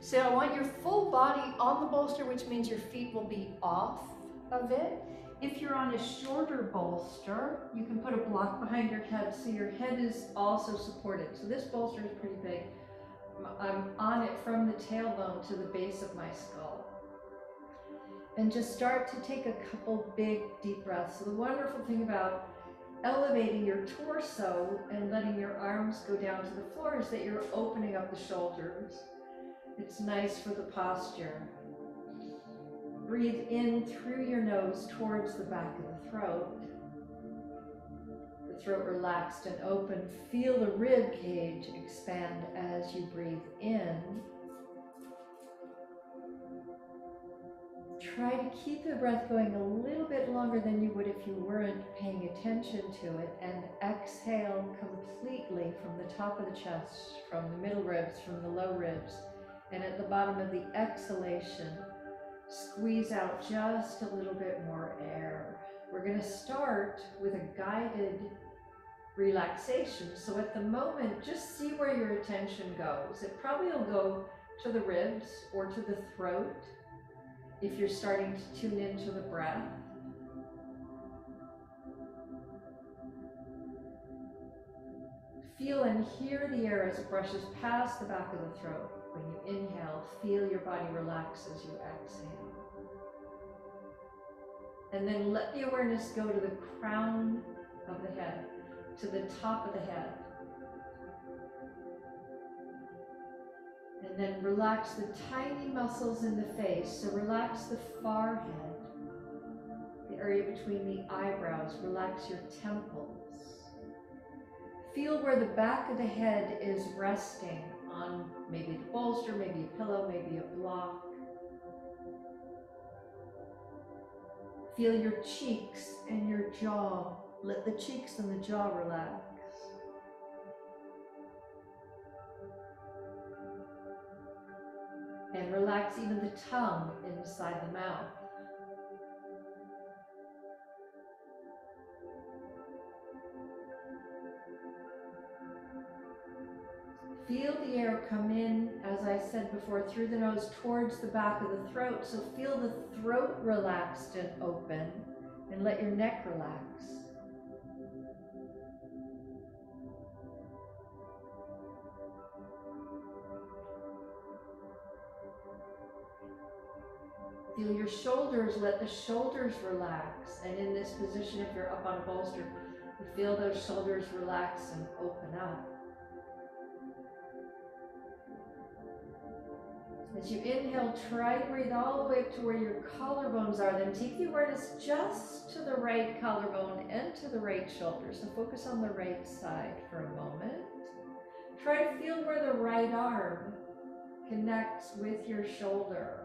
So I want your full body on the bolster, which means your feet will be off of it. If you're on a shorter bolster, you can put a block behind your head so your head is also supported. So this bolster is pretty big. I'm on it from the tailbone to the base of my skull. And just start to take a couple big deep breaths. So the wonderful thing about elevating your torso and letting your arms go down to the floor is that you're opening up the shoulders. It's nice for the posture. Breathe in through your nose towards the back of the throat. The throat relaxed and open. Feel the rib cage expand as you breathe in. Try to keep the breath going a little bit longer than you would if you weren't paying attention to it, and exhale completely from the top of the chest, from the middle ribs, from the low ribs, and at the bottom of the exhalation, squeeze out just a little bit more air. We're going to start with a guided relaxation. So at the moment, just see where your attention goes. It probably will go to the ribs or to the throat if you're starting to tune into the breath. Feel and hear the air as it brushes past the back of the throat. When you inhale, feel your body relax as you exhale. And then let the awareness go to the crown of the head, to the top of the head. And then relax the tiny muscles in the face. So relax the forehead, the area between the eyebrows. Relax your temples. Feel where the back of the head is resting on maybe the bolster, maybe a pillow, maybe a block. Feel your cheeks and your jaw. Let the cheeks and the jaw relax. And relax even the tongue inside the mouth. Feel the air come in, as I said before, through the nose towards the back of the throat. So feel the throat relaxed and open, and let your neck relax. Feel your shoulders, let the shoulders relax. And in this position, if you're up on a bolster, you feel those shoulders relax and open up. As you inhale, try to breathe all the way up to where your collarbones are. Then take the awareness just to the right collarbone and to the right shoulder. So focus on the right side for a moment. Try to feel where the right arm connects with your shoulder.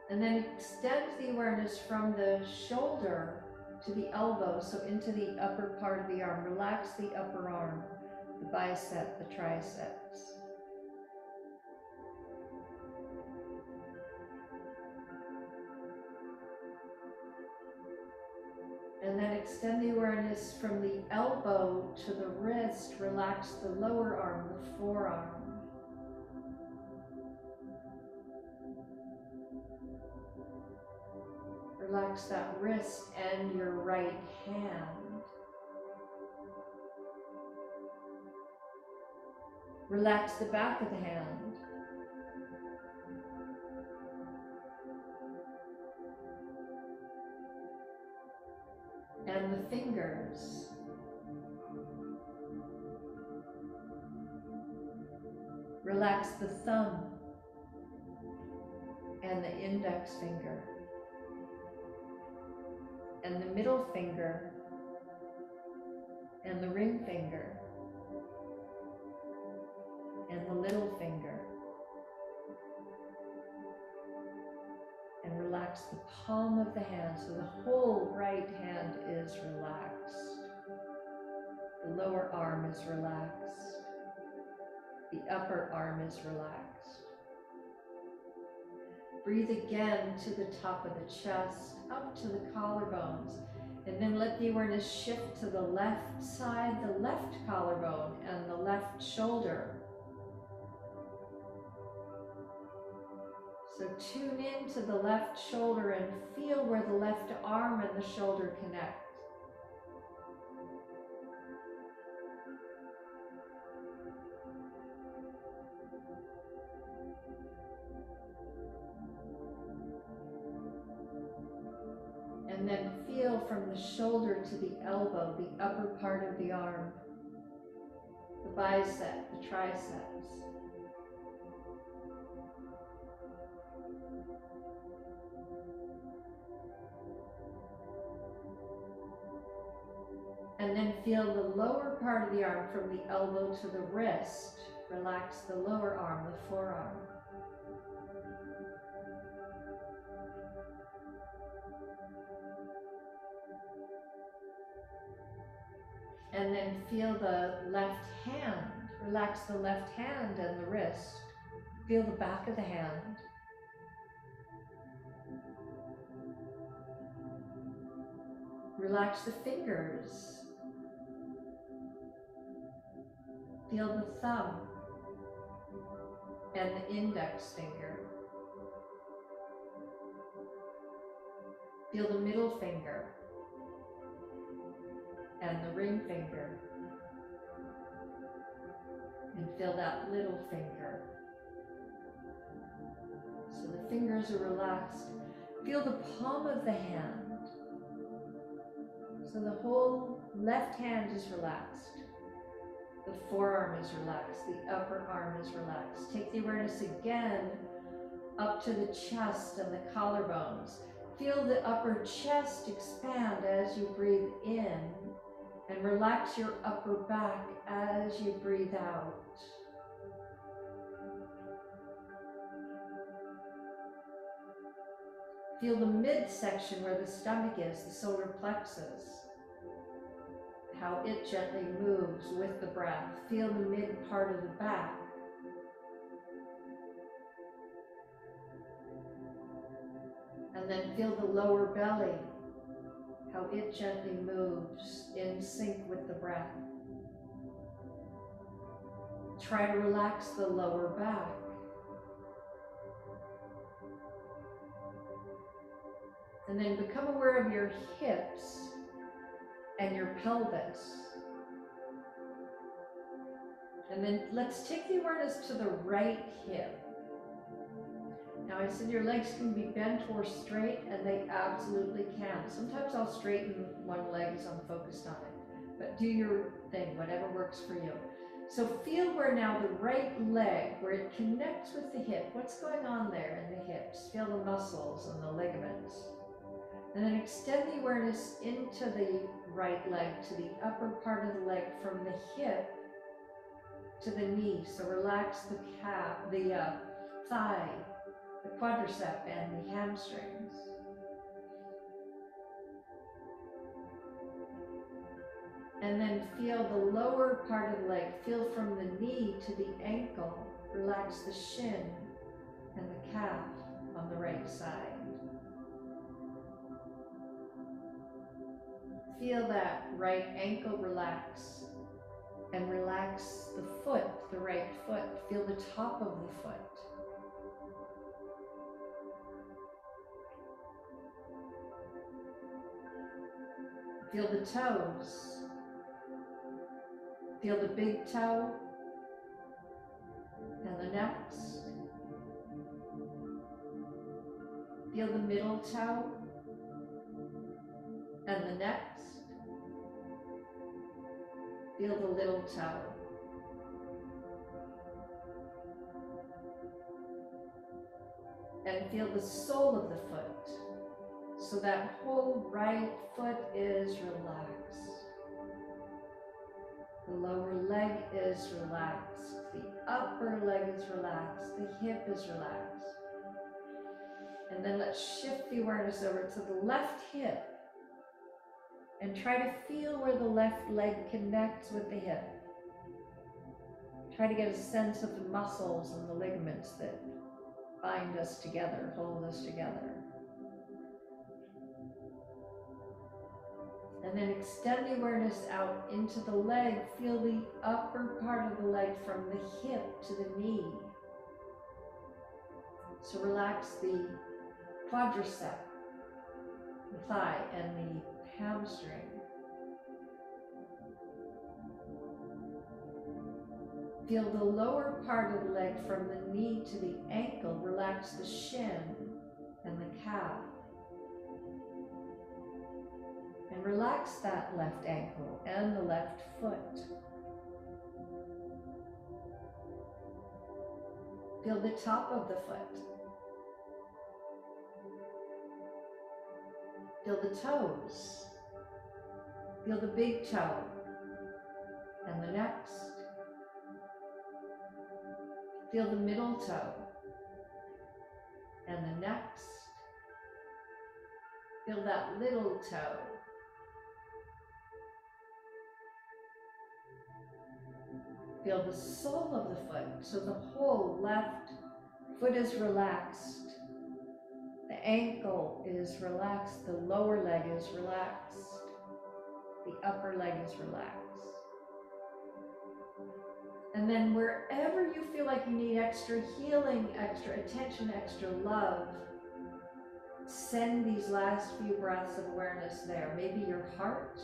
And then extend the awareness from the shoulder to the elbow, so into the upper part of the arm. Relax the upper arm, the bicep, the triceps. And then extend the awareness from the elbow to the wrist. Relax the lower arm, the forearm. Relax that wrist and your right hand. Relax the back of the hand. And the fingers. Relax the thumb and the index finger. And the middle finger, and the ring finger, and the little finger. And relax the palm of the hand, so the whole right hand is relaxed. The lower arm is relaxed. The upper arm is relaxed. Breathe again to the top of the chest, up to the collarbones. And then let the awareness shift to the left side, the left collarbone, and the left shoulder. So tune into the left shoulder and feel where the left arm and the shoulder connect. And then feel from the shoulder to the elbow, the upper part of the arm, the bicep, the triceps. And then feel the lower part of the arm from the elbow to the wrist. Relax the lower arm, the forearm. And then feel the left hand. Relax the left hand and the wrist. Feel the back of the hand. Relax the fingers. Feel the thumb and the index finger. Feel the middle finger and the ring finger. And feel that little finger. So the fingers are relaxed. Feel the palm of the hand. So the whole left hand is relaxed. The forearm is relaxed. The upper arm is relaxed. Take the awareness again up to the chest and the collarbones. Feel the upper chest expand as you breathe in, and relax your upper back as you breathe out. Feel the midsection where the stomach is, the solar plexus, how it gently moves with the breath. Feel the mid part of the back. And then feel the lower belly, how it gently moves in sync with the breath. Try to relax the lower back. And then become aware of your hips and your pelvis. And then let's take the awareness to the right hip. Now I said your legs can be bent or straight, and they absolutely can. Sometimes I'll straighten one leg as I'm focused on it, but do your thing, whatever works for you. So feel where now the right leg, where it connects with the hip, what's going on there in the hips? Feel the muscles and the ligaments. And then extend the awareness into the right leg, to the upper part of the leg from the hip to the knee. So relax the calf, the thigh, the quadricep, and the hamstrings. And then feel the lower part of the leg. Feel from the knee to the ankle. Relax the shin and the calf on the right side. Feel that right ankle relax, and relax the foot, the right foot. Feel the top of the foot. Feel the toes. Feel the big toe and the next. Feel the middle toe and the next. Feel the little toe. And feel the sole of the foot. So that whole right foot is relaxed. The lower leg is relaxed. The upper leg is relaxed. The hip is relaxed. And then let's shift the awareness over to the left hip. And try to feel where the left leg connects with the hip. Try to get a sense of the muscles and the ligaments that bind us together, hold us together. And then extend the awareness out into the leg. Feel the upper part of the leg from the hip to the knee. So relax the quadricep, the thigh, and the hamstring. Feel the lower part of the leg from the knee to the ankle. Relax the shin and the calf. And relax that left ankle and the left foot. Feel the top of the foot. Feel the toes. Feel the big toe and the next. Feel the middle toe and the next. Feel that little toe. Feel the sole of the foot, so the whole left foot is relaxed. The ankle is relaxed, the lower leg is relaxed, the upper leg is relaxed. And then wherever you feel like you need extra healing, extra attention, extra love, send these last few breaths of awareness there. Maybe your heart,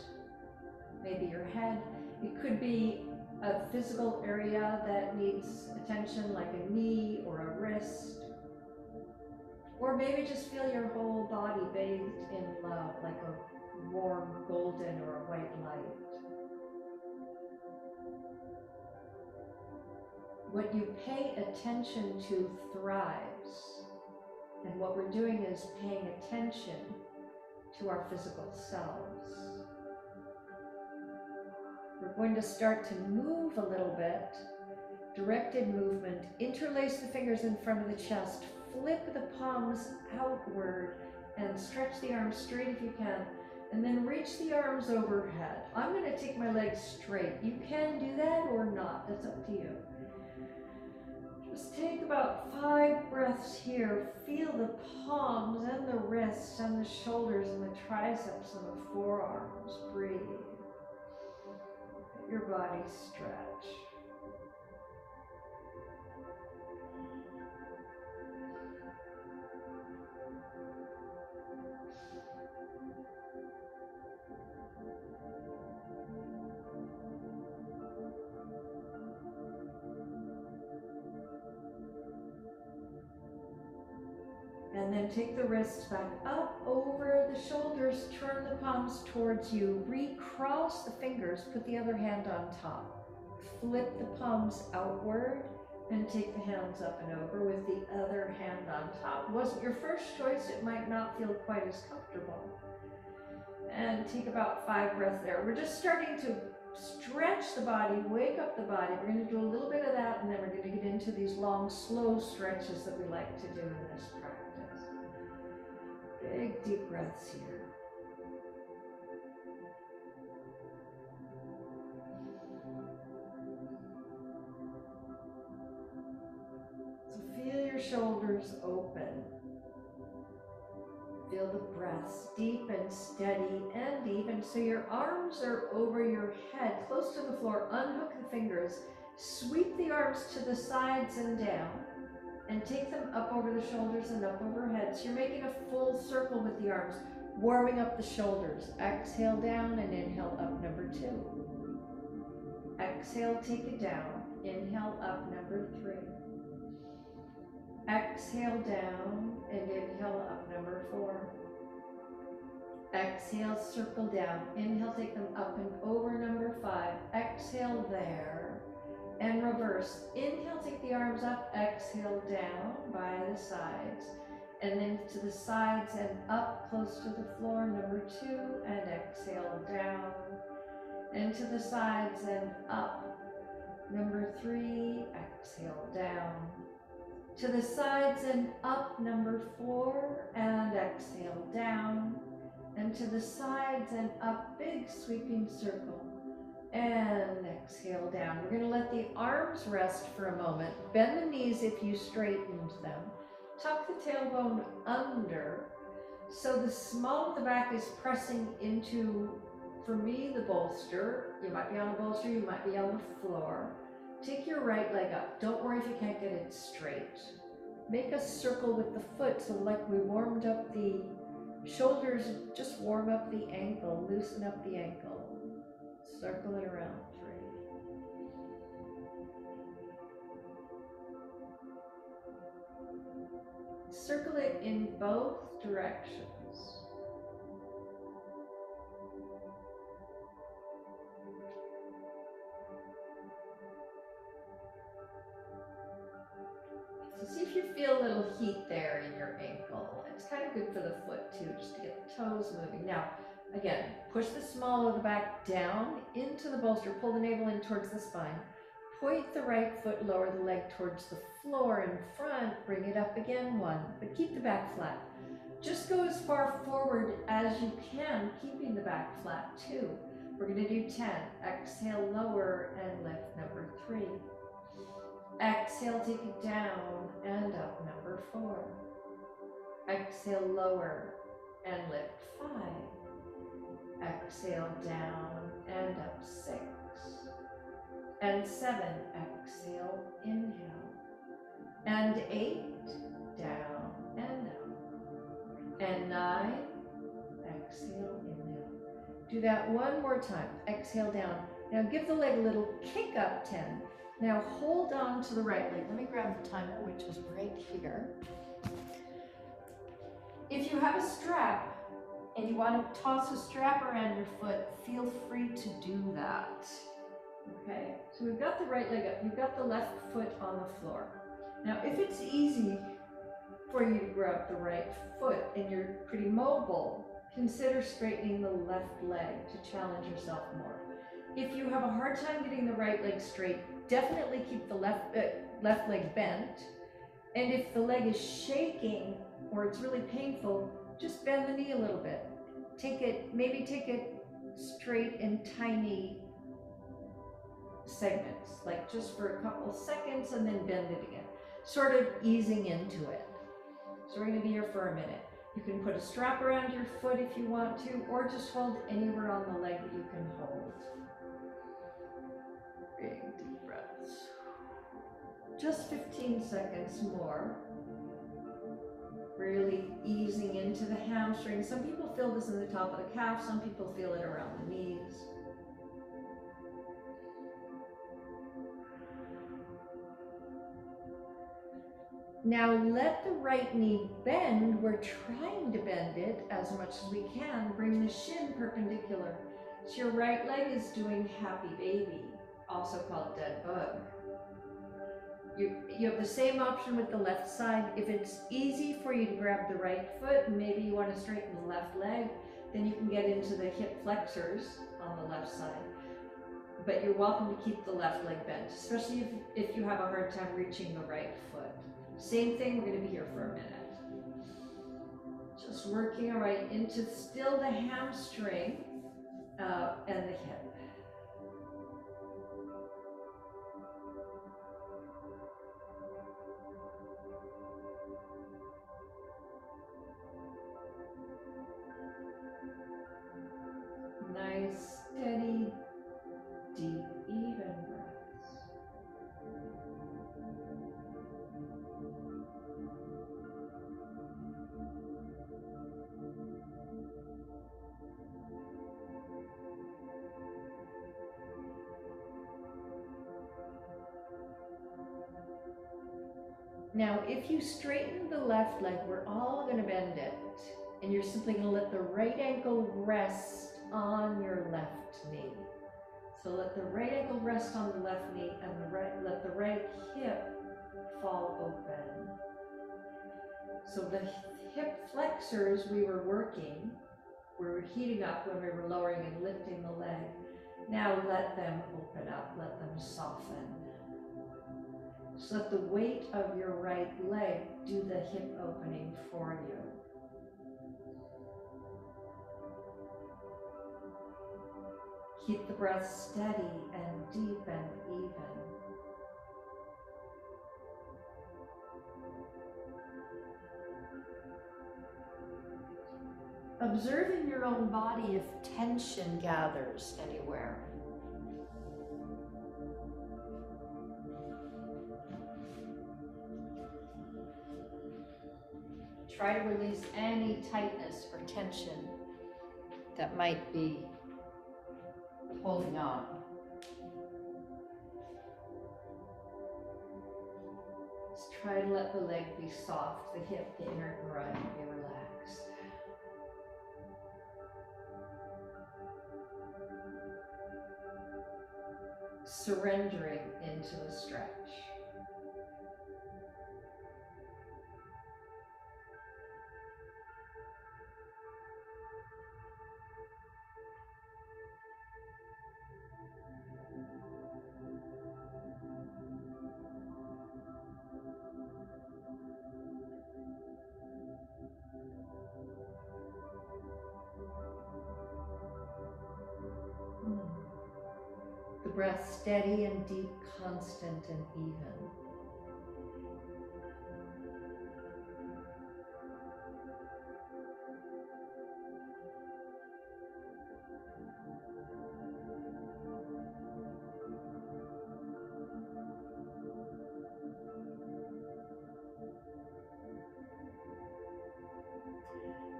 maybe your head. It could be a physical area that needs attention, like a knee or a wrist. Or maybe just feel your whole body bathed in love, like a warm golden or a white light. What you pay attention to thrives. And what we're doing is paying attention to our physical selves. We're going to start to move a little bit, directed movement. Interlace the fingers in front of the chest, flip the palms outward, and stretch the arms straight if you can. And then reach the arms overhead. I'm going to take my legs straight. You can do that or not, that's up to you. Just take about 5 breaths here. Feel the palms and the wrists and the shoulders and the triceps and the forearms. Breathe. Let your body stretch. And then take the wrists back up over the shoulders, turn the palms towards you, recross the fingers, put the other hand on top. Flip the palms outward and take the hands up and over with the other hand on top. Wasn't your first choice, it might not feel quite as comfortable. And take about 5 breaths there. We're just starting to stretch the body, wake up the body. We're going to do a little bit of that, and then we're going to get into these long, slow stretches that we like to do in this practice. Big, deep breaths here. So feel your shoulders open. Feel the breaths deep and steady and even. So your arms are over your head, close to the floor. Unhook the fingers. Sweep the arms to the sides and down. And take them up over the shoulders and up overhead. So you're making a full circle with the arms, warming up the shoulders. Exhale down and inhale up, number 2. Exhale, take it down. Inhale up, number 3. Exhale down and inhale up, number 4. Exhale, circle down. Inhale, take them up and over, number 5. Exhale there. And reverse. Inhale, take the arms up, exhale down by the sides, and then to the sides and up close to the floor, number 2, and exhale down, and to the sides and up, number 3, exhale down, to the sides and up, number 4, and exhale down, and to the sides and up, big sweeping circle. And exhale down. We're going to let the arms rest for a moment. Bend the knees if you straightened them. Tuck the tailbone under so the small of the back is pressing into for me, the bolster, you might be on a bolster, you might be on the floor. Take your right leg up. Don't worry if you can't get it straight. Make a circle with the foot, so like we warmed up the shoulders, just warm up the ankle, loosen up the ankle. Circle it around 3. Circle it in both directions. So see if you feel a little heat there in your ankle. It's kind of good for the foot too, just to get the toes moving. Now, again, push the small of the back down into the bolster, pull the navel in towards the spine. Point the right foot, lower the leg towards the floor in front, bring it up again, 1, but keep the back flat. Just go as far forward as you can, keeping the back flat, 2. We're gonna do 10. Exhale, lower and lift, number 3. Exhale, take it down and up, number 4. Exhale, lower and lift, 5. Exhale, down and up, 6. And 7, exhale, inhale. And 8, down and up. And 9, exhale, inhale. Do that one more time. Exhale, down. Now give the leg a little kick up, 10. Now hold on to the right leg. Let me grab the timer, which is right here. If you have a strap and you want to toss a strap around your foot, feel free to do that. Okay, so we've got the right leg up, you've got the left foot on the floor. Now, if it's easy for you to grab the right foot and you're pretty mobile, consider straightening the left leg to challenge yourself more. If you have a hard time getting the right leg straight, definitely keep the left leg bent. And if the leg is shaking or it's really painful, just bend the knee a little bit. Maybe take it straight in tiny segments, like just for a couple seconds and then bend it again, sort of easing into it. So we're going to be here for a minute. You can put a strap around your foot if you want to, or just hold anywhere on the leg that you can hold. Big deep breaths. Just 15 seconds more. Really easing into the hamstring. Some people feel this in the top of the calf, some people feel it around the knees. Now let the right knee bend. We're trying to bend it as much as we can. Bring the shin perpendicular. So your right leg is doing happy baby, also called dead bug. You have the same option with the left side. If it's easy for you to grab the right foot, and maybe you want to straighten the left leg, then you can get into the hip flexors on the left side. But you're welcome to keep the left leg bent, especially if you have a hard time reaching the right foot. Same thing, we're going to be here for a minute. Just working our way into still the hamstring and the hip. Nice, steady, deep, even breaths. Now, if you straighten the left leg, we're all going to bend it. And you're simply going to let the right ankle rest on your left knee. So let the right ankle rest on the left knee and let the right hip fall open. So the hip flexors we were working, we were heating up when we were lowering and lifting the leg. Now let them open up, let them soften. So let the weight of your right leg do the hip opening for you. Keep the breath steady and deep and even. Observe in your own body if tension gathers anywhere. Try to release any tightness or tension that might be holding on. Just try to let the leg be soft, the hip, the inner groin be relaxed. Surrendering into the stretch. The breath steady and deep, constant and even.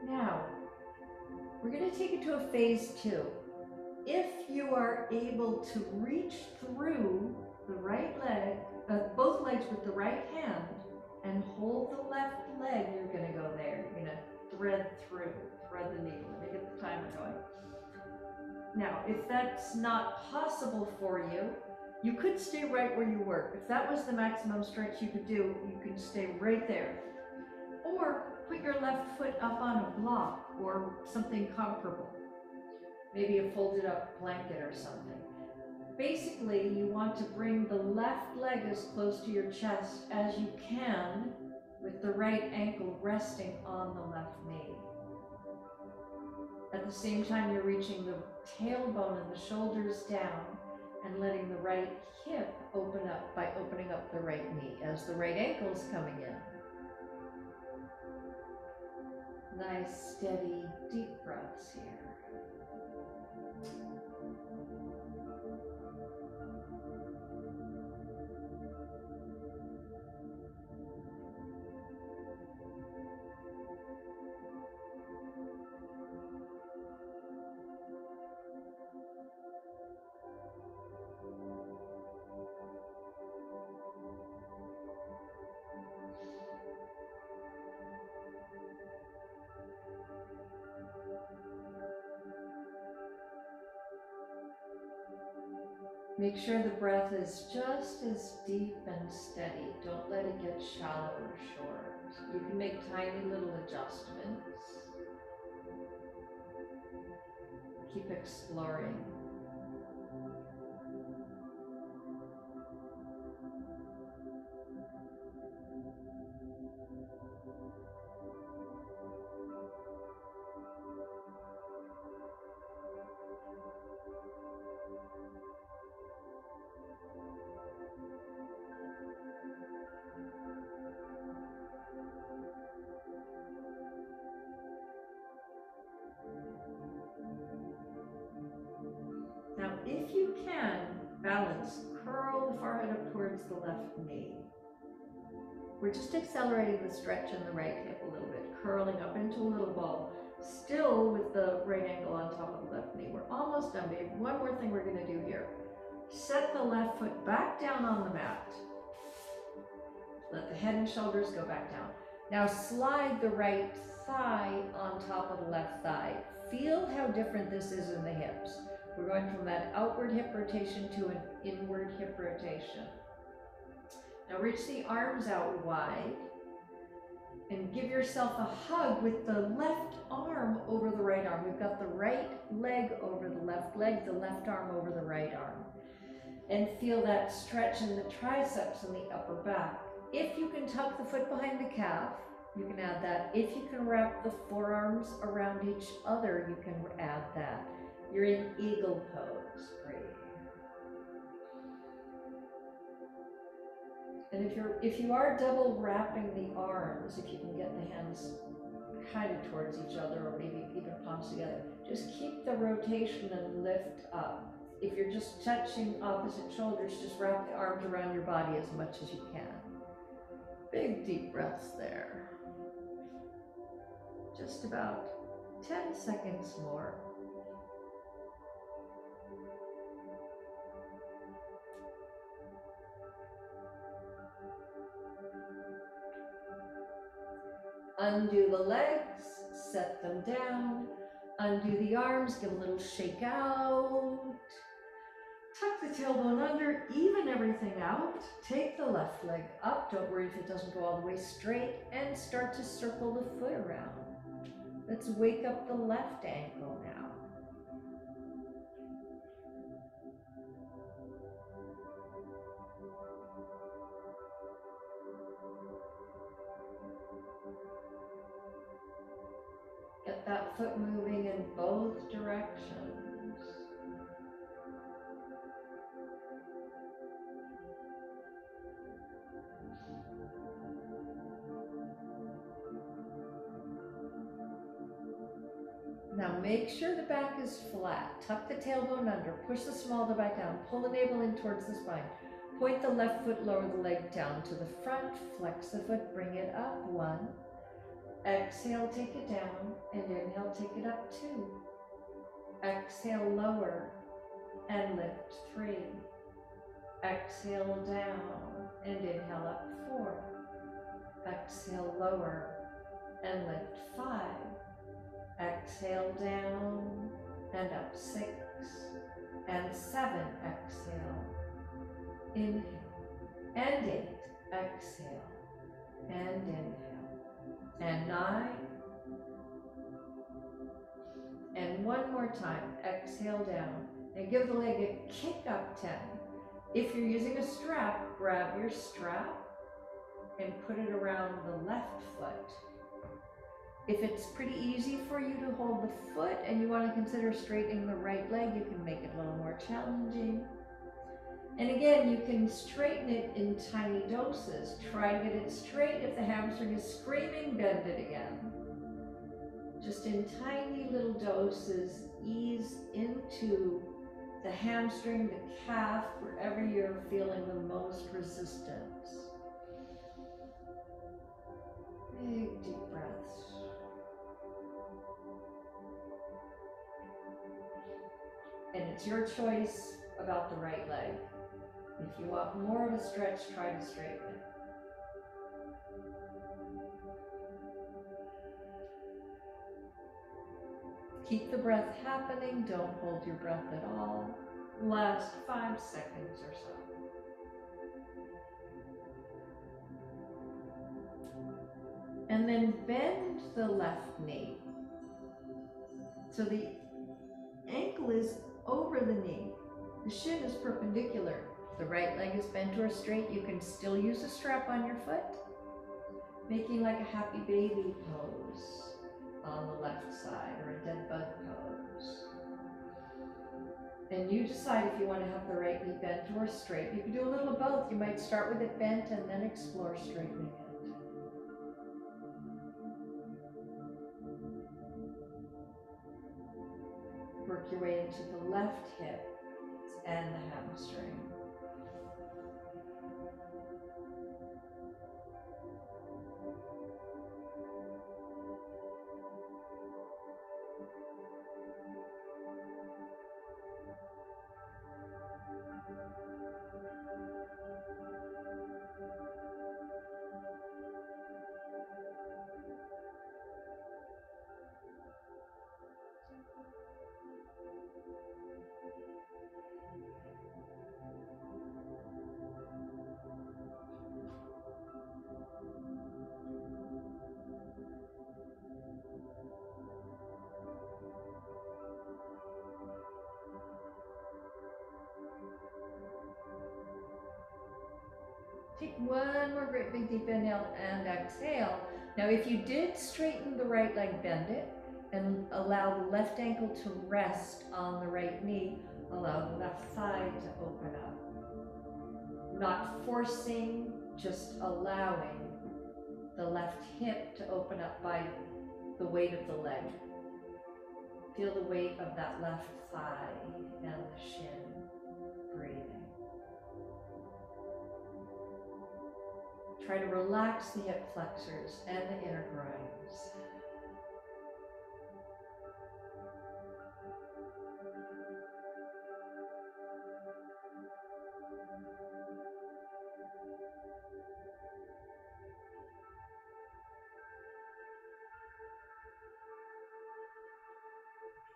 Now, we're going to take it to a phase 2. If you are able to reach through the right leg, both legs with the right hand, and hold the left leg, you're going to go there. You're going to thread the needle. Let me get the timer going. Now, if that's not possible for you, you could stay right where you were. If that was the maximum stretch you could do, you can stay right there. Or put your left foot up on a block or something comparable. Maybe a folded up blanket or something. Basically, you want to bring the left leg as close to your chest as you can with the right ankle resting on the left knee. At the same time, you're reaching the tailbone and the shoulders down and letting the right hip open up by opening up the right knee as the right ankle is coming in. Nice, steady, deep breaths here. Make sure the breath is just as deep and steady. Don't let it get shallow or short. You can make tiny little adjustments. Keep exploring. Now, if you can, balance, curl the forehead up towards the left knee. We're just accelerating the stretch in the right hip a little bit, curling up into a little ball, still with the right ankle on top of the left knee. We're almost done, babe. One more thing we're gonna do here. Set the left foot back down on the mat. Let the head and shoulders go back down. Now slide the right thigh on top of the left thigh. Feel how different this is in the hips. We're going from that outward hip rotation to an inward hip rotation. Now reach the arms out wide and give yourself a hug with the left arm over the right arm. We've got the right leg over the left leg, the left arm over the right arm. And feel that stretch in the triceps and the upper back. If you can tuck the foot behind the calf, you can add that. If you can wrap the forearms around each other, you can add that. You're in eagle pose. Breathe. And if you are double wrapping the arms, if you can get the hands kind of towards each other, or maybe even palms together. Just keep the rotation and lift up. If you're just touching opposite shoulders, just wrap the arms around your body as much as you can. Big deep breaths there. Just about 10 seconds more. Undo the legs, set them down. Undo the arms, give a little shake out. Tuck the tailbone under, even everything out. Take the left leg up. Don't worry if it doesn't go all the way straight. And start to circle the foot around. Let's wake up the left ankle now. Get that foot moving in both directions. Now make sure the back is flat. Tuck the tailbone under, push the small toe back down, pull the navel in towards the spine. Point the left foot, lower the leg down to the front, flex the foot, bring it up, 1. Exhale, take it down, and inhale, take it up, 2. Exhale, lower, and lift, 3. Exhale, down, and inhale up, 4. Exhale, lower, and lift, 5. Exhale, down, and up, 6. And 7, exhale, inhale, and 8, exhale, and inhale, and 9, and one more time, exhale down, and give the leg a kick up, 10. If you're using a strap, grab your strap and put it around the left foot. If it's pretty easy for you to hold the foot and you want to consider straightening the right leg, you can make it a little more challenging. And again, you can straighten it in tiny doses. Try to get it straight. If the hamstring is screaming, bend it again. Just in tiny little doses, ease into the hamstring, the calf, wherever you're feeling the most resistance. Big deep breaths. And it's your choice about the right leg. If you want more of a stretch, try to straighten it. Keep the breath happening. Don't hold your breath at all. Last 5 seconds or so. And then bend the left knee. So the ankle is over the knee. The shin is perpendicular. If the right leg is bent or straight, you can still use a strap on your foot, making like a happy baby pose on the left side, or a dead bug pose. And you decide if you want to have the right knee bent or straight. You can do a little of both. You might start with it bent and then explore straightening it. Work your way into the left hip and the hamstring. Take one more great big deep inhale and exhale. Now if you did straighten the right leg, bend it and allow the left ankle to rest on the right knee. Allow the left thigh to open up. Not forcing, just allowing the left hip to open up by the weight of the leg. Feel the weight of that left thigh and the shin. Breathing. Try to relax the hip flexors and the inner groins.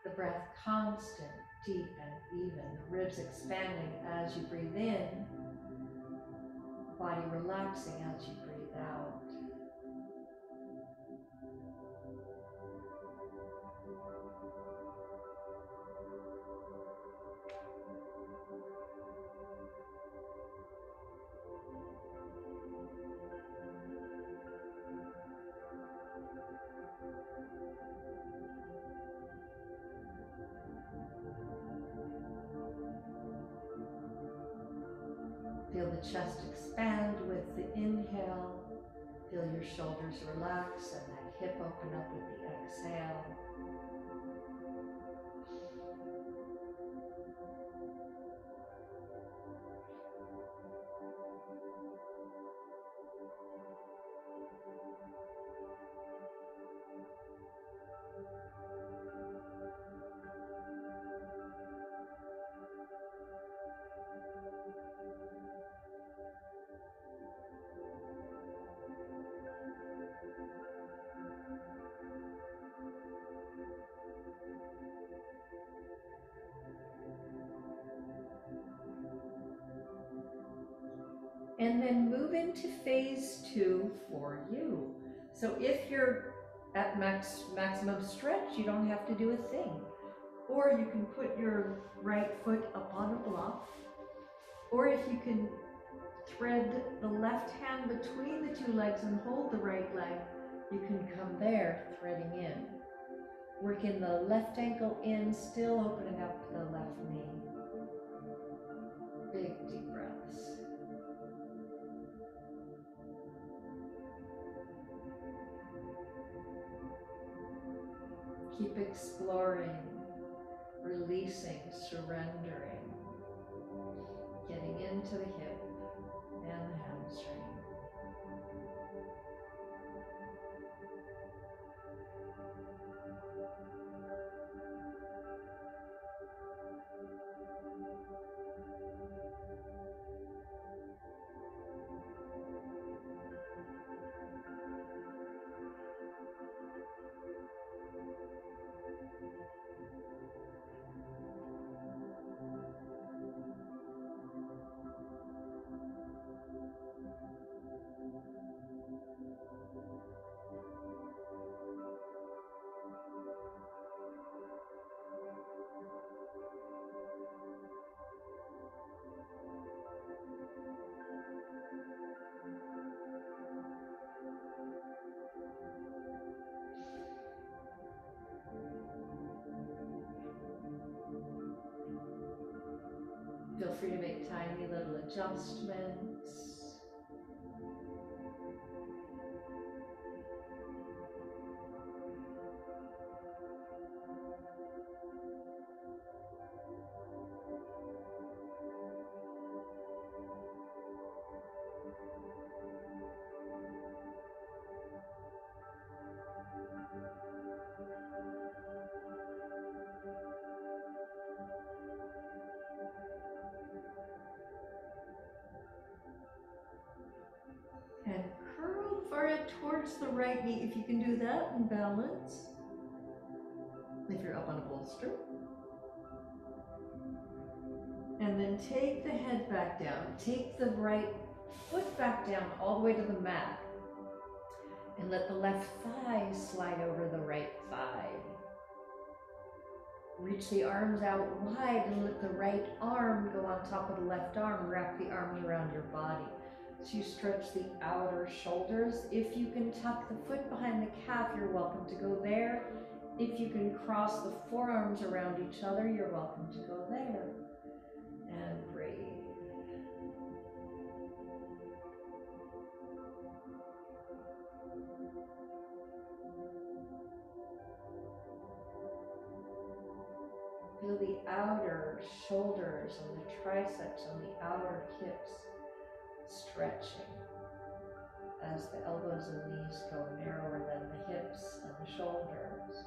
The breath constant, deep and even, the ribs expanding as you breathe in, the body relaxing as you breathe out. Feel the chest expand with the inhale. Feel your shoulders relax and that hip open up with the exhale. And then move into phase 2 for you. So if you're at maximum stretch, you don't have to do a thing. Or you can put your right foot up on a block. Or if you can thread the left hand between the two legs and hold the right leg, you can come there, threading in. Working the left ankle in, still opening up the left knee. Big deep breaths. Keep exploring, releasing, surrendering, getting into the hip and the hamstring. Feel free to make tiny little adjustments. And curl far towards the right knee if you can do that and balance. If you're up on a bolster. And then take the head back down. Take the right foot back down all the way to the mat. And let the left thigh slide over the right thigh. Reach the arms out wide and let the right arm go on top of the left arm. Wrap the arms around your body. So you stretch the outer shoulders. If you can tuck the foot behind the calf, you're welcome to go there. If you can cross the forearms around each other, you're welcome to go there. And breathe. Feel the outer shoulders and the triceps and the outer hips stretching as the elbows and knees go narrower than the hips and the shoulders.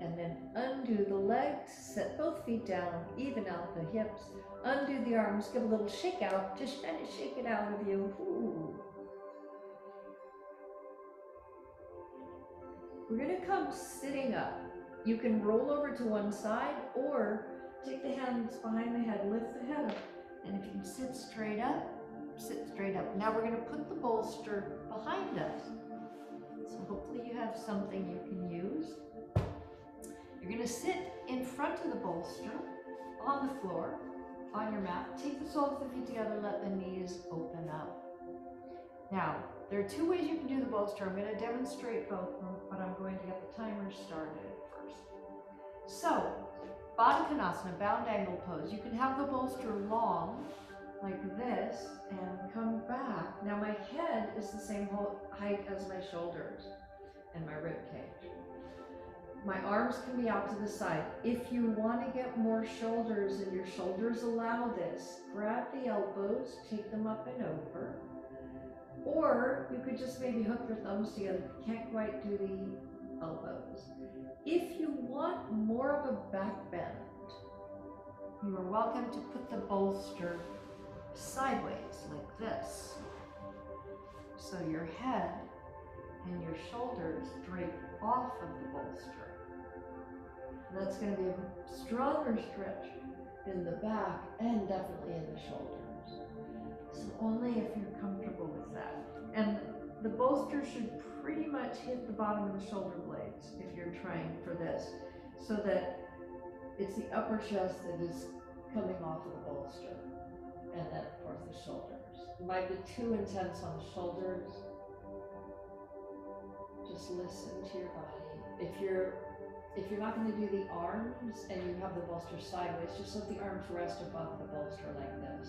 And then undo the legs, set both feet down, even out the hips, undo the arms, give a little shake out, just kind of shake it out of you. Ooh. We're gonna come sitting up. You can roll over to one side or take the hands behind the head, lift the head up. And if you can sit straight up, sit straight up. Now we're gonna put the bolster behind us. So hopefully you have something you can use. You're gonna sit in front of the bolster on the floor, on your mat. Take the soles of the feet together, let the knees open up. Now, there are two ways you can do the bolster. I'm gonna demonstrate both of them, but I'm going to get the timer started first. So, Baddha Konasana, bound angle pose. You can have the bolster long, like this, and come back. Now my head is the same height as my shoulders and my rib cage. My arms can be out to the side. If you want to get more shoulders and your shoulders allow this, grab the elbows, take them up and over. Or you could just maybe hook your thumbs together if you can't quite do the elbows. If you want more of a back bend, you are welcome to put the bolster sideways like this. So your head and your shoulders drape off of the bolster. That's going to be a stronger stretch in the back and definitely in the shoulders. So only if you're comfortable with that. And the bolster should pretty much hit the bottom of the shoulder blades if you're trying for this, so that it's the upper chest that is coming off of the bolster. And then of course the shoulders. It might be too intense on the shoulders. Just listen to your body. If you're not going to do the arms and you have the bolster sideways, just let the arms rest above the bolster like this.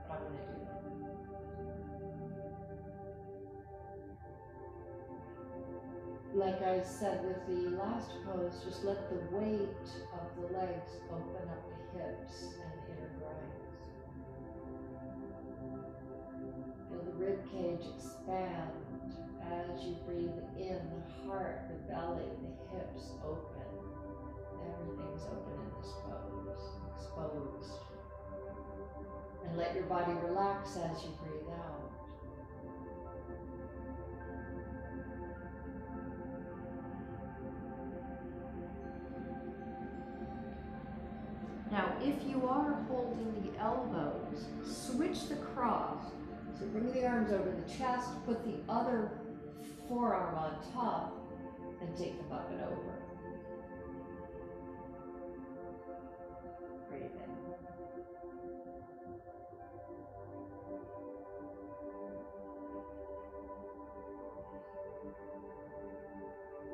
But I'm going to do that. Like I said with the last pose, just let the weight of the legs open up the hips and the inner groins. Feel the rib cage expand as you breathe in, the heart, the belly, the hips open. Everything's open in this pose, exposed. And let your body relax as you breathe out. Now, if you are holding the elbows, switch the cross. So bring the arms over the chest, put the other forearm on top, and take them up and over. Breathe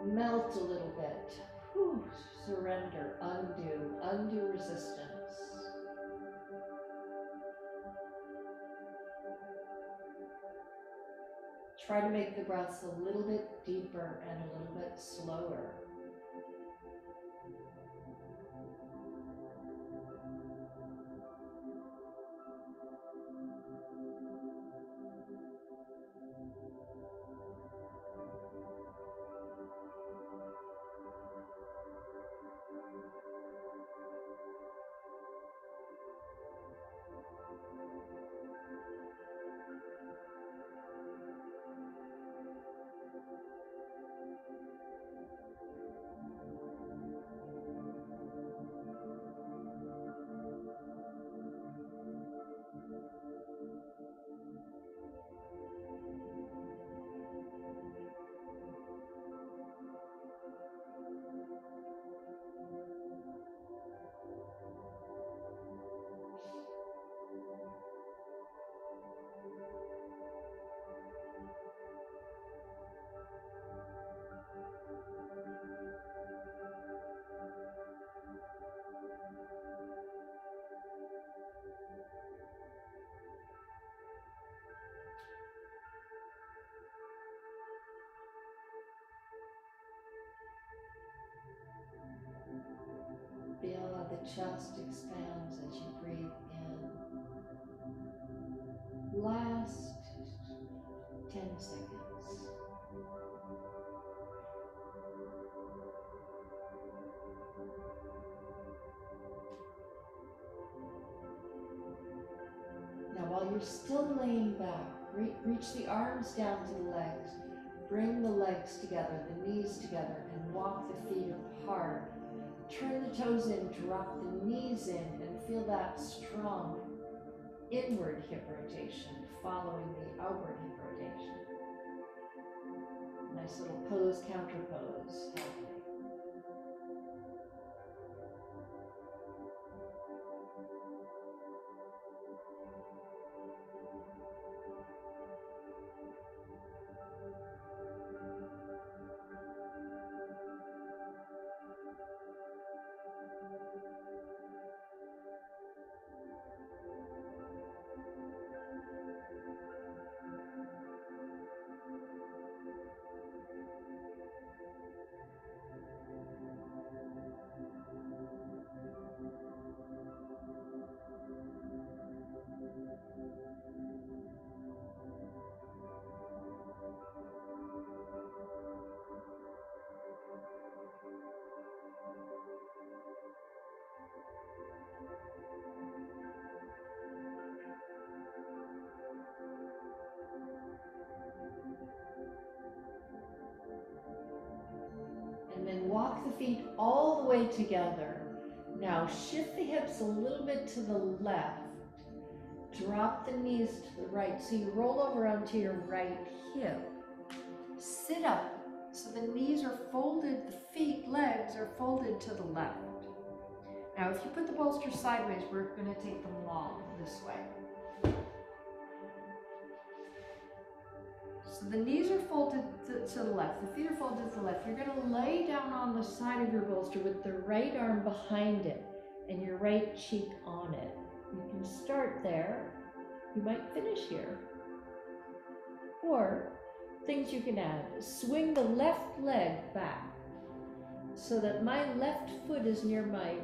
in. Melt a little bit. Whew. Surrender, undo resistance. Try to make the breaths a little bit deeper and a little bit slower. chest expands as you breathe in. Last 10 seconds. Now while you're still laying back, reach the arms down to the legs. Bring the legs together, the knees together, and walk the feet apart. Turn the toes in, drop the knees in, and feel that strong inward hip rotation following the outward hip rotation. Nice little pose, counter pose happening. And then walk the feet all the way together. Now shift the hips a little bit to the left. Drop the knees to the right. So you roll over onto your right hip. Sit up so the knees are folded, the feet, legs are folded to the left. Now if you put the bolster sideways, we're going to take them long this way. So the knees are folded to the left, the feet are folded to the left. You're going to lay down on the side of your bolster with the right arm behind it and your right cheek on it. You can start there. You might finish here. Or things you can add. Swing the left leg back so that my left foot is near my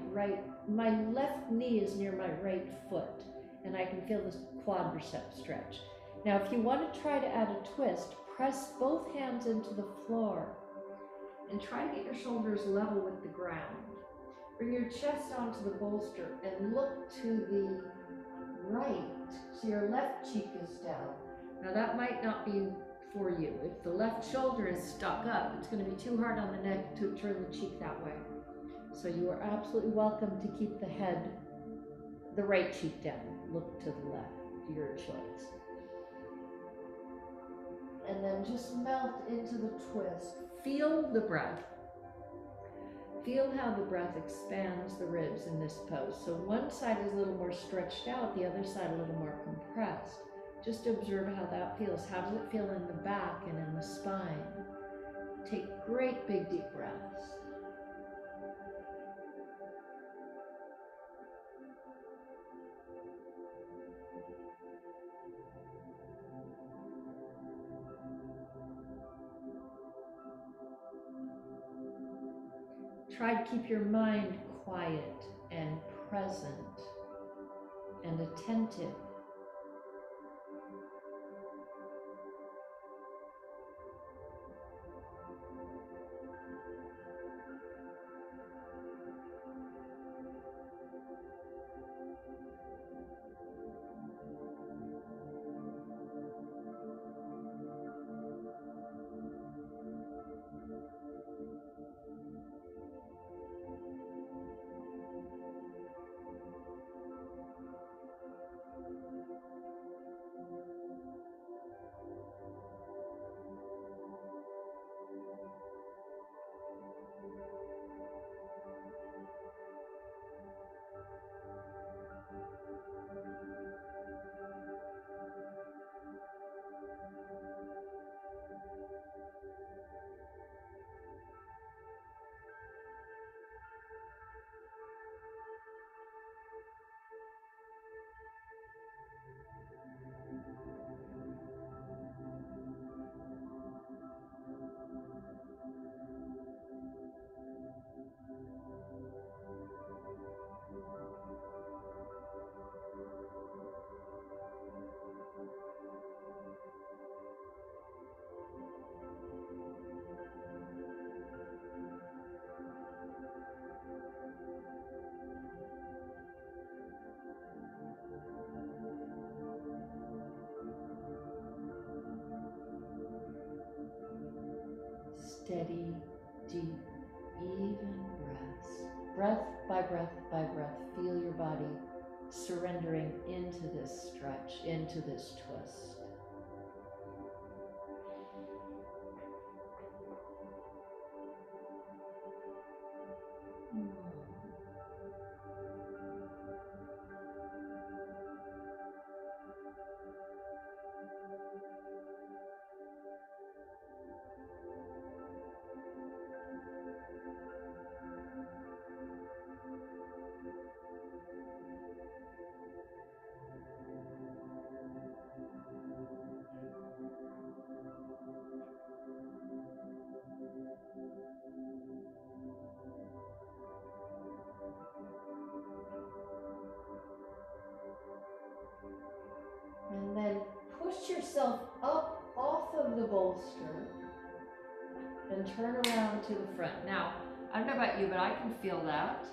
left knee is near my right foot, and I can feel this quadricep stretch. Now, if you want to try to add a twist, press both hands into the floor and try to get your shoulders level with the ground. Bring your chest onto the bolster and look to the right, so your left cheek is down. Now that might not be for you. If the left shoulder is stuck up, it's going to be too hard on the neck to turn the cheek that way. So you are absolutely welcome to keep the head, the right cheek down. Look to the left, your choice. And then just melt into the twist. Feel the breath. Feel how the breath expands the ribs in this pose. So one side is a little more stretched out, the other side a little more compressed. Just observe how that feels. How does it feel in the back and in the spine? Take great big deep breaths. Try to keep your mind quiet and present and attentive. steady, deep, even breaths. Breath by breath by breath, feel your body surrendering into this stretch, into this twist. And then push yourself up off of the bolster and turn around to the front. Now, I don't know about you, but I can feel that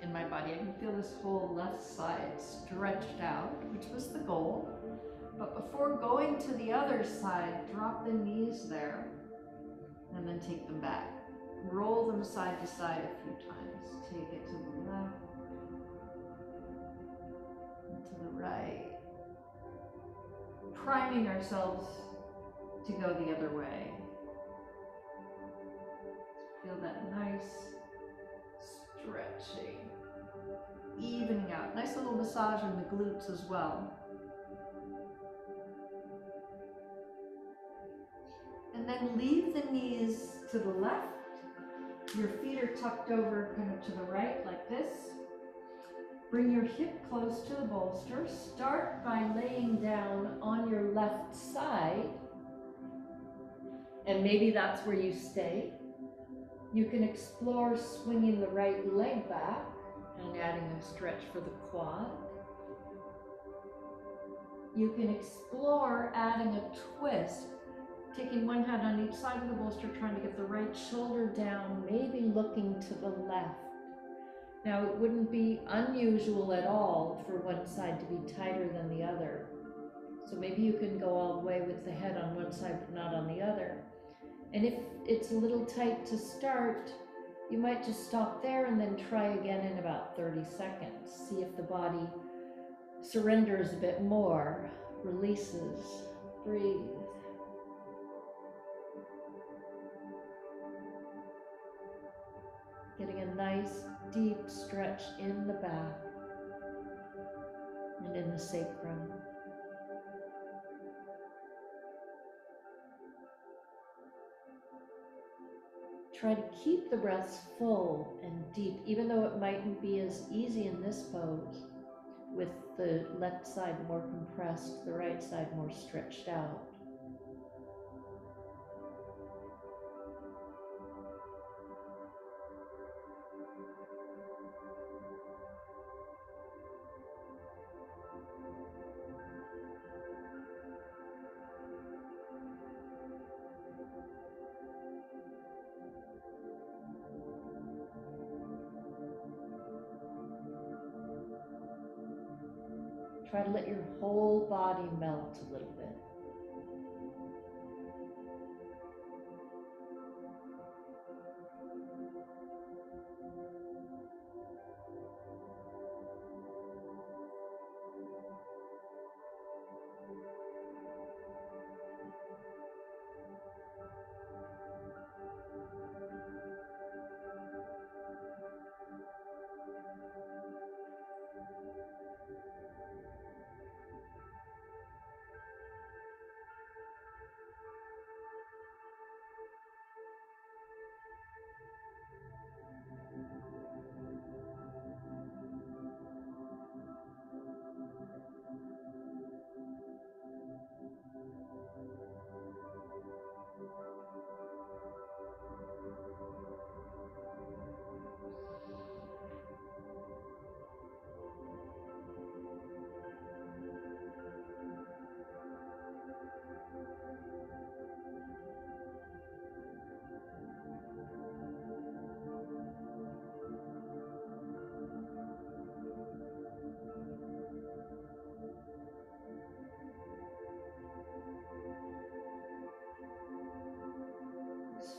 in my body. I can feel this whole left side stretched out, which was the goal. But before going to the other side, drop the knees there and then take them back. Roll them side to side a few times. Take it to the left and to the right. Priming ourselves to go the other way. Feel that nice stretching, evening out. Nice little massage in the glutes as well. And then leave the knees to the left. Your feet are tucked over kind of to the right like this. Bring your hip close to the bolster. Start by laying down on your left side. And maybe that's where you stay. You can explore swinging the right leg back and adding a stretch for the quad. You can explore adding a twist, taking one hand on each side of the bolster, trying to get the right shoulder down, maybe looking to the left. Now, it wouldn't be unusual at all for one side to be tighter than the other. So maybe you can go all the way with the head on one side but not on the other. And if it's a little tight to start, you might just stop there and then try again in about 30 seconds. See if the body surrenders a bit more, releases, breathe. Getting a nice deep stretch in the back and in the sacrum. Try to keep the breaths full and deep, even though it mightn't be as easy in this pose, with the left side more compressed, the right side more stretched out. Try to let your whole body melt a little bit.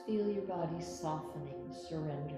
feel your body softening, surrendering.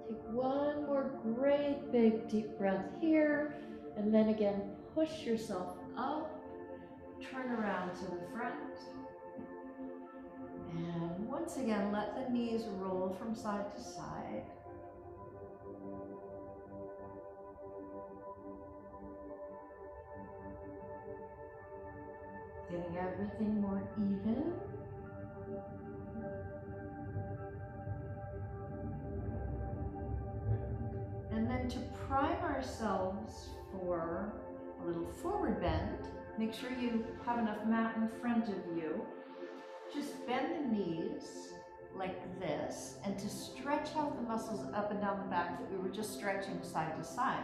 Take one more great big deep breath here, and then again push yourself up, turn around to the front, and once again let the knees roll from side to side. Getting everything more even. And then to prime ourselves for a little forward bend, make sure you have enough mat in front of you. Just bend the knees like this, and to stretch out the muscles up and down the back that we were just stretching side to side.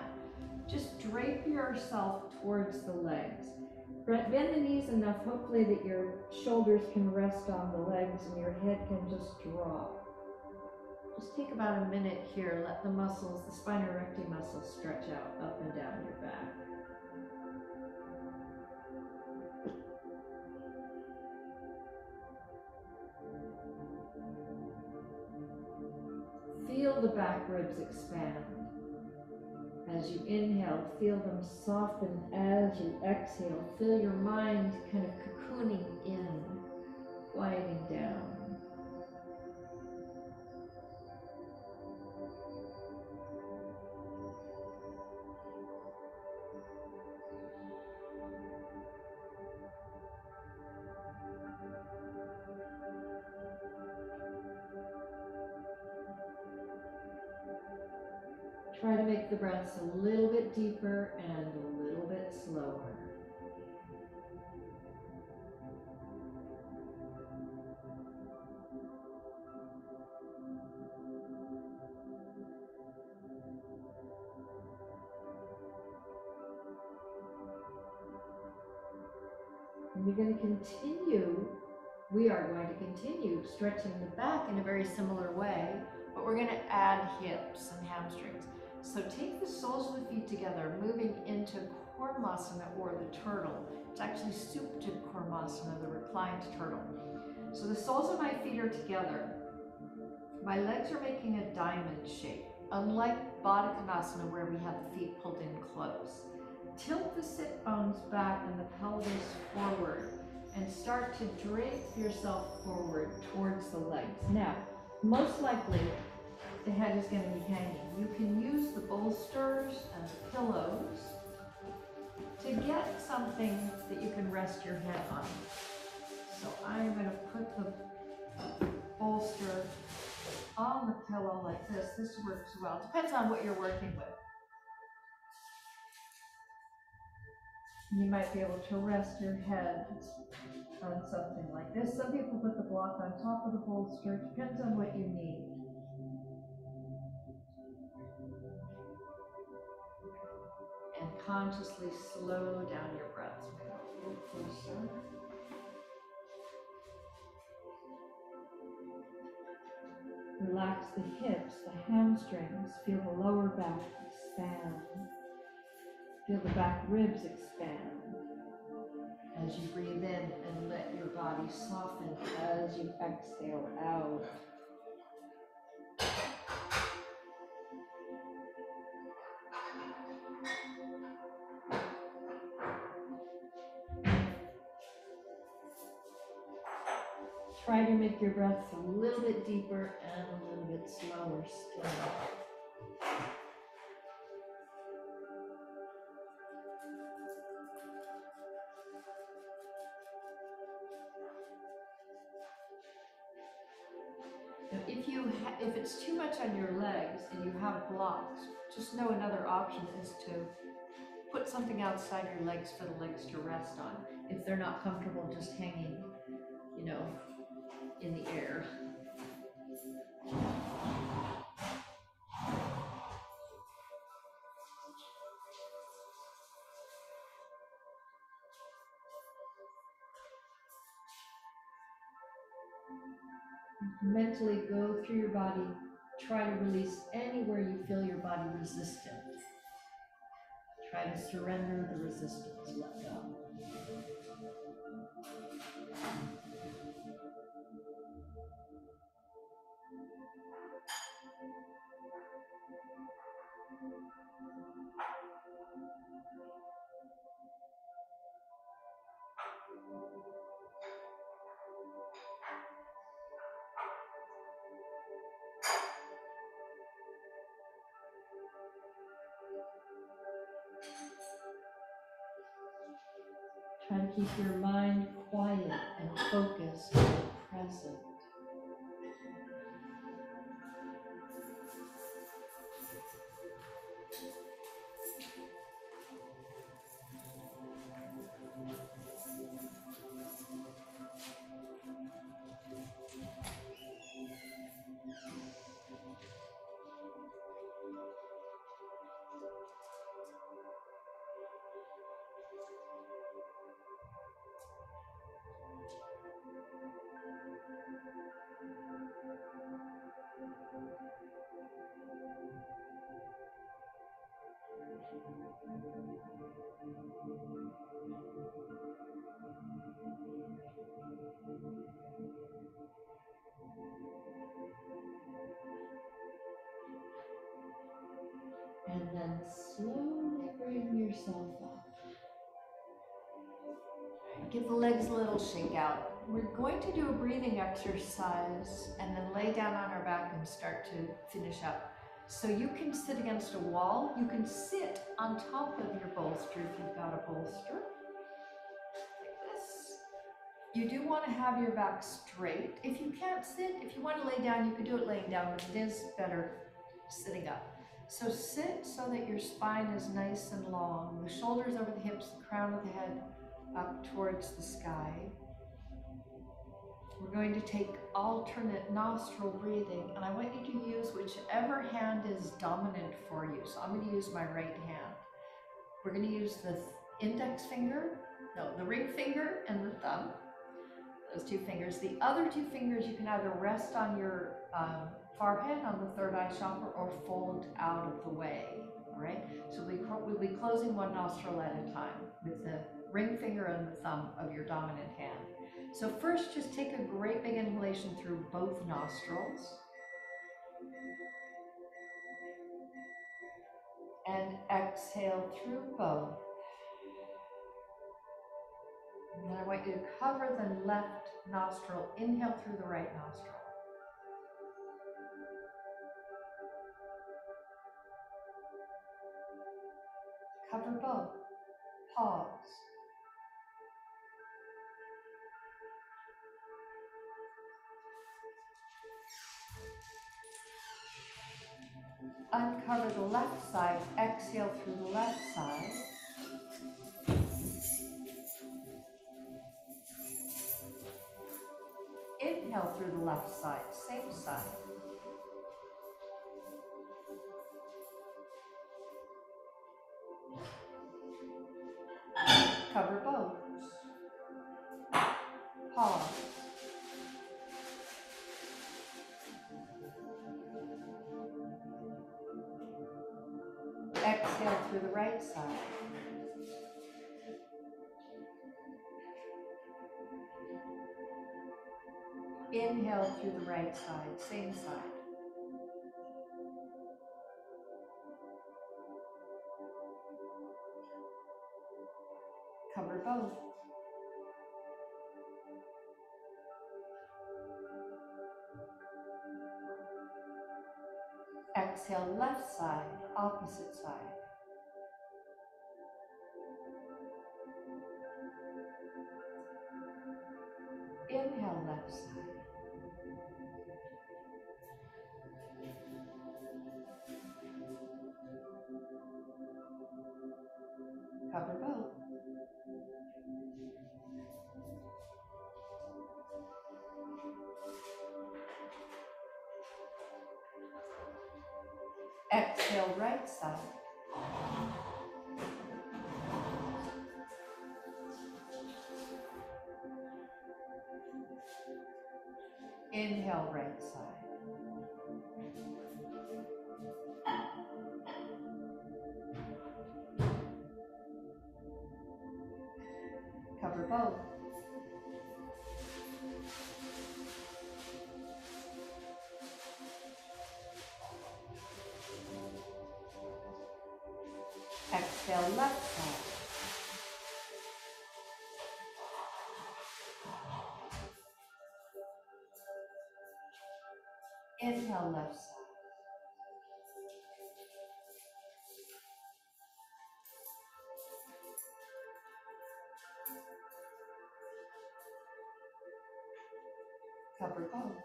Just drape yourself towards the legs. Bend the knees enough, hopefully, that your shoulders can rest on the legs and your head can just drop. Just take about a minute here. Let the muscles, the spina recti muscles, stretch out up and down your back. Feel the back ribs expand. As you inhale, feel them soften as you exhale. Feel your mind kind of cocooning in, quieting down. Try to make the breaths a little bit deeper and a little bit slower. And we are going to continue stretching the back in a very similar way, but we're going to add hips and hamstrings. So take the soles of the feet together, moving into Kurmasana, or the turtle. It's actually Supta Kurmasana, the reclined turtle. So the soles of my feet are together. My legs are making a diamond shape, unlike Baddha Konasana, where we have the feet pulled in close. Tilt the sit bones back and the pelvis forward, and start to drape yourself forward towards the legs. Now, most likely, the head is going to be hanging. You can use the bolsters and the pillows to get something that you can rest your head on. So I'm going to put the bolster on the pillow like this. This works well. Depends on what you're working with. You might be able to rest your head on something like this. Some people put the block on top of the bolster. Depends on what you need. And consciously slow down your breaths. Move a little closer. Relax the hips, the hamstrings. Feel the lower back expand. Feel the back ribs expand. As you breathe in, and let your body soften as you exhale out. Try to make your breath a little bit deeper and a little bit slower still. Now, if it's too much on your legs and you have blocks, just know another option is to put something outside your legs for the legs to rest on. If they're not comfortable just hanging, you know, in the air. Mentally go through your body, try to release anywhere you feel your body resistant. Try to surrender the resistance, let go. Try to keep your mind quiet and focused and present. And then slowly bring yourself up. Give the legs a little shake out. We're going to do a breathing exercise and then lay down on our back and start to finish up. So you can sit against a wall. You can sit on top of your bolster if you've got a bolster. Like this. You do want to have your back straight. If you can't sit, if you want to lay down, you can do it laying down, but it is better sitting up. So sit so that your spine is nice and long. The shoulders over the hips, the crown of the head up towards the sky. We're going to take alternate nostril breathing, and I want you to use whichever hand is dominant for you. So I'm going to use my right hand. We're going to use the ring finger and the thumb. Those two fingers. The other two fingers you can either rest on your forehead, on the third eye chakra, or fold out of the way. All right. So we'll be closing one nostril at a time with the ring finger and the thumb of your dominant hand. So first, just take a great big inhalation through both nostrils. And exhale through both. And then I want you to cover the left nostril. Inhale through the right nostril. Cover both. Pause. Uncover the left side. Exhale through the left side. Inhale through the left side. Same side. Cover both. Pause. Exhale through the right side. Inhale through the right side, same side. Cover both. Exhale, left side, opposite side. Inhale, left side. Cover both. Exhale, right side. Inhale, right side. Cover both. Exhale, left side. Inhale, left side. Cover both.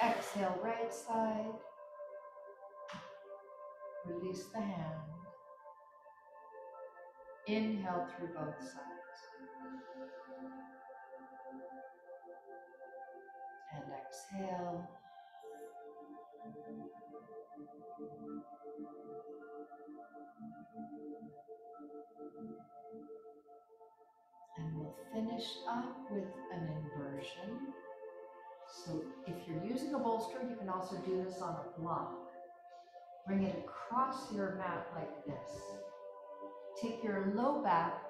Exhale, right side. Release the hand. Inhale through both sides. And exhale. And we'll finish up with an inversion. So if you're using a bolster, you can also do this on a block. Bring it across your mat like this. Take your low back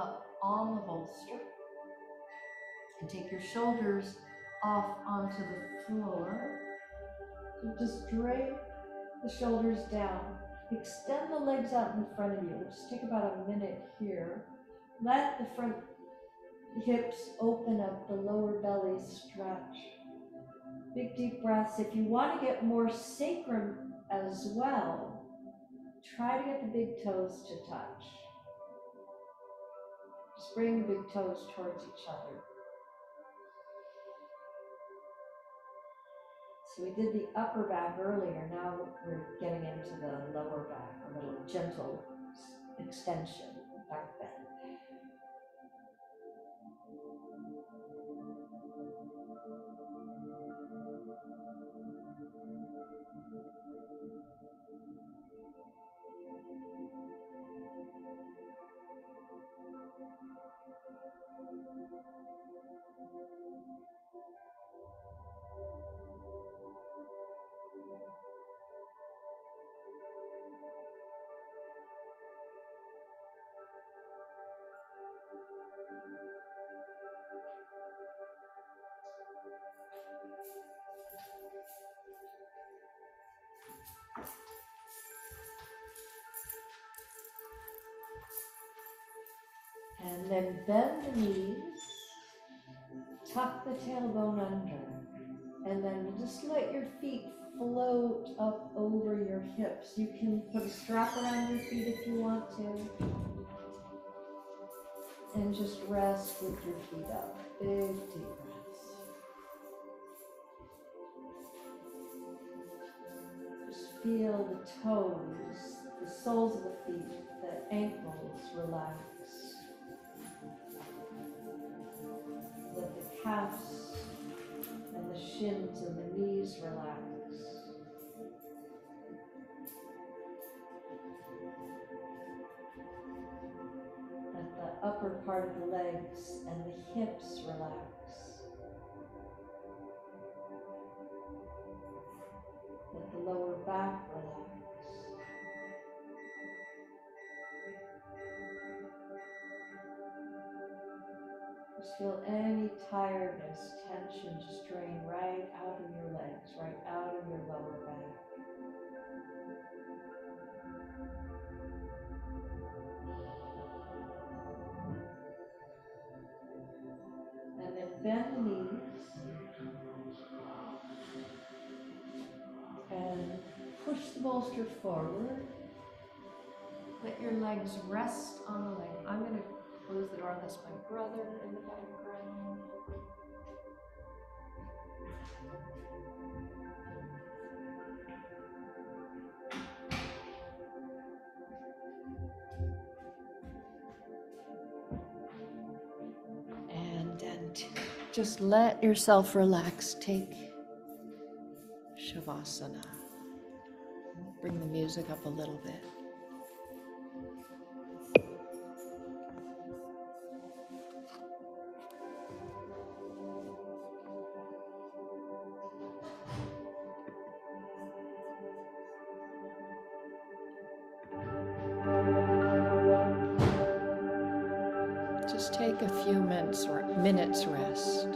up on the bolster and take your shoulders off onto the floor. So just drape the shoulders down. Extend the legs out in front of you. We'll just take about a minute here. Let the front hips open up, the lower belly stretch. Big deep breaths. If you want to get more sacrum as well, try to get the big toes to touch. Just bring the big toes towards each other. So we did the upper back earlier, now we're getting into the lower back, a little gentle extension, back bend. And then bend the knees, tuck the tailbone under, and then just let your feet float up over your hips. You can put a strap around your feet if you want to. And just rest with your feet up. Big deep breaths. Just feel the toes, the soles of the feet, the ankles relax. Let the calves and the shins and the knees relax. Let the upper part of the legs and the hips relax. Let the lower back relax. Just feel any tiredness, tension just drain right out of your legs, right out of your lower back. bend the knees and push the bolster forward. Let your legs rest on the leg. I'm going to close the door. That's my brother in the background. And then just let yourself relax. Take Shavasana. Bring the music up a little bit. Just take a few minutes rest.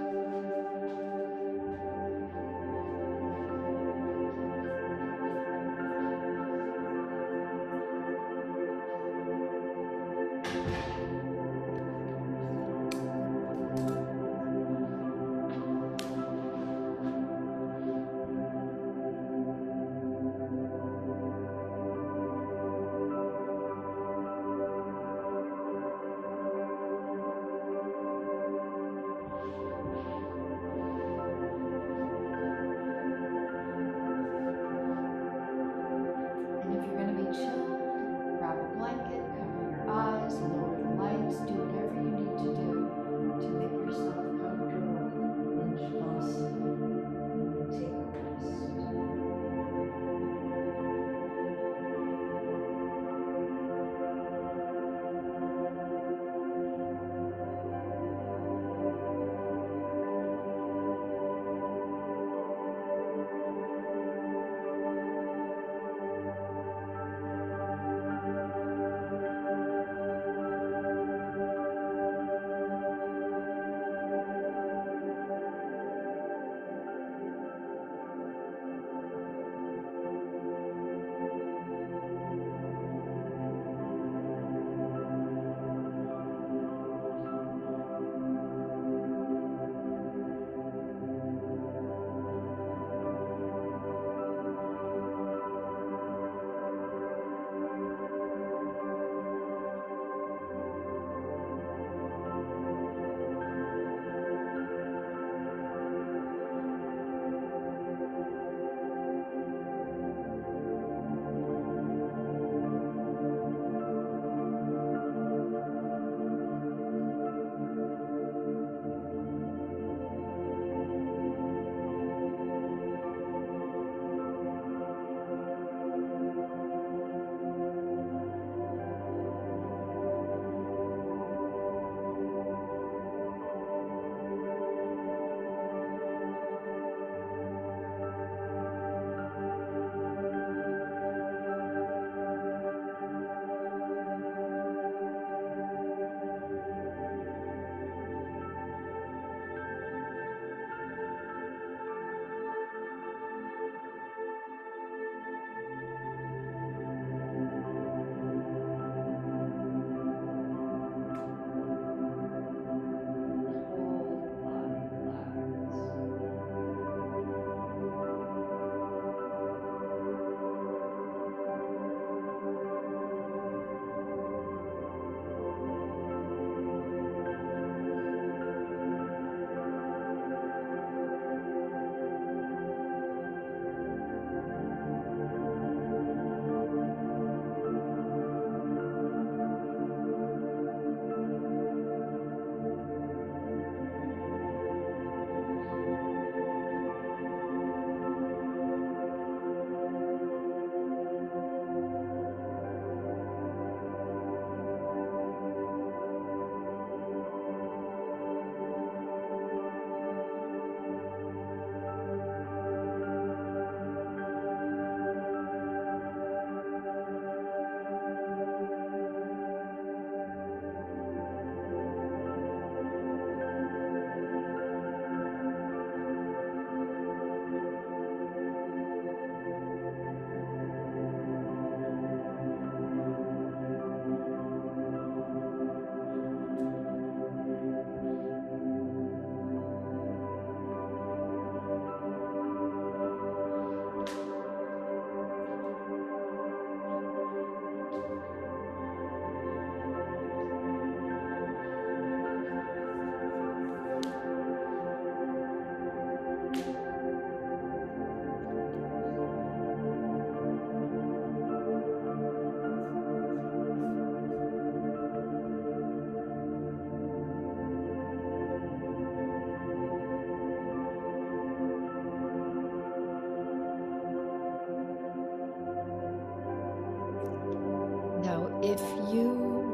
If you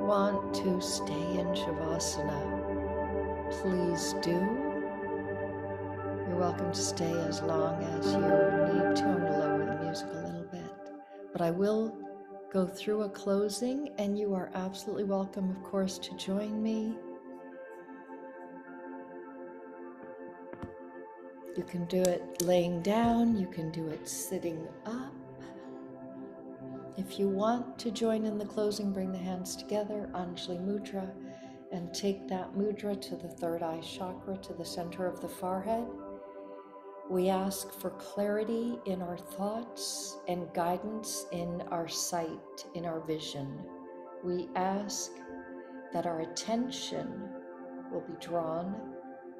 want to stay in Shavasana, please do. You're welcome to stay as long as you need to. I'm going to lower the music a little bit. But I will go through a closing, and you are absolutely welcome, of course, to join me. You can do it laying down, you can do it sitting up. If you want to join in the closing, bring the hands together, Anjali Mudra, and take that mudra to the third eye chakra, to the center of the forehead. We ask for clarity in our thoughts and guidance in our sight, in our vision. We ask that our attention will be drawn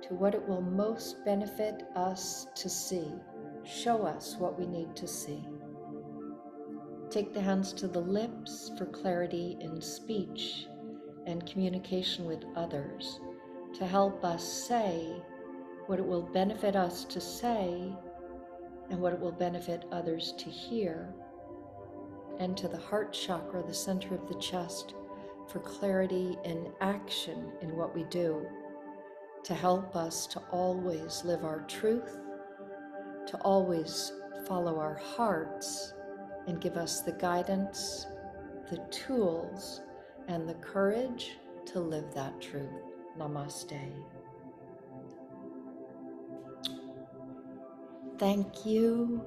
to what it will most benefit us to see. Show us what we need to see. Take the hands to the lips for clarity in speech and communication with others, to help us say what it will benefit us to say and what it will benefit others to hear. And to the heart chakra, the center of the chest, for clarity in action in what we do, to help us to always live our truth, to always follow our hearts, and give us the guidance, the tools, and the courage to live that truth. Namaste. Thank you.